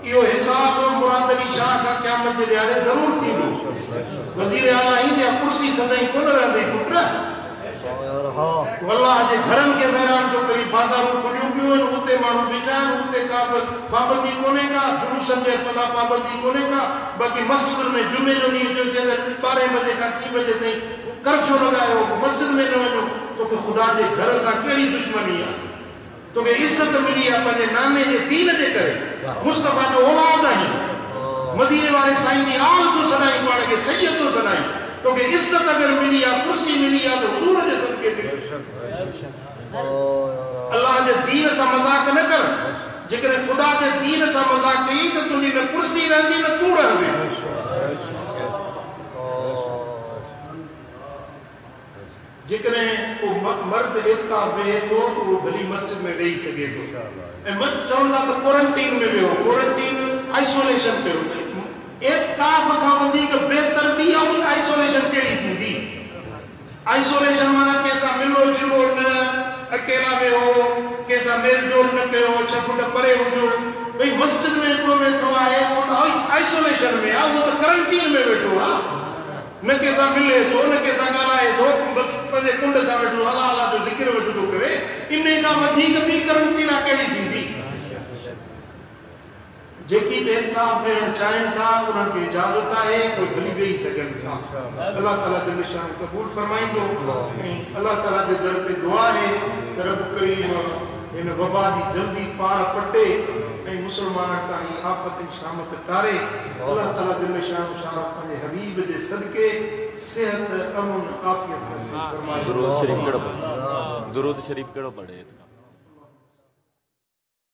यो हिसाब मुराद अली शाह का क़यामत जे ॾियारे ज़रूर थींदो। वज़ीर आला ईंदे कुर्सी सदाई कोन रहंदी पुट। अल्लाह जे घरन के बहरान जो करी बाज़ारूं खुलियूं पियूं आहिनि, उते माण्हू बीठा आहिनि, उते का बि पाबंदी कोन्हे का, जुलूसनि जे फला पाबंदी कोन्हे का। बाक़ी मस्जिद में जुमे जो ॾींहुं जो 12 बजे खां 3 बजे ताईं कर्फ्यू लगायो, मस्जिद में न वञो। तोखे ख़ुदा जे घर सां कहिड़ी दुश्मनी आहे? तोखे इज़त मिली आहे पंहिंजे नाने जे दीन जे करे, मुस्तफ़ा जो औलाद आहीं, मदीने वारे साईं जी आल तो सदाई, पाण खे सैयद तो सदाई। तोखे इज़त अगर मिली आहे, कुर्सी मिली आहे त हुज़ूर जे सदके मिली। अल्लाह जे दीन सां मज़ाक न कर। जेकॾहिं ख़ुदा जे दीन सां मज़ाक कई त तुंहिंजी न कुर्सी रहंदी न तूं रहंदी। जेकॾहिं को मर्द एतिकाफ़ वेहे थो त उहो भली मस्जिद में वेही सघे थो। ऐं चवंदा त क्वारंटीन में वियो, क्वारंटीन आइसोलेशन कयो। एतिकाफ़ खां वधीक बहितर ॿी आइसोलेशन कहिड़ी थींदी? आइसोलेशन माना कंहिंसां मिलो जुलो न, अकेला वेहो, कंहिंसां मेल जोल न कयो, 6 फुट परे हुजो। भई मस्जिद में हिकिड़ो वेठो आहे आइसोलेशन में आहे, उहो त क्वारंटीन में वेठो आहे, न कंहिंसां मिले थो, न कंहिंसां ॻाल्हाए थो, बसि पंहिंजे कुंड सां वेठो अलाह अलाह जो ज़िक्र वेठो थो करे। इन खां वधीक ॿी क्वारंटीन कहिड़ी थींदी? जेकी बि एतिकाफ़ में चाहिनि था उन्हनि खे इजाज़त आहे, कोई भली वेही सघनि था। अल्लाह ताला जो निशान क़बूल फरमाईंदो। ऐं अल्लाह ताला जे दर ते दुआ आहे त रब करीम हिन वबा जी जल्दी पार पटे ऐं मुसलमाननि तां ही आफ़त शामत टारे। अल्लाह ताला जो निशान शाह पंहिंजे हबीब जे सदके सेहत, अमन, आफ़ियत नसीब फरमाए। दुरूद शरीफ कहिड़ो पढ़े?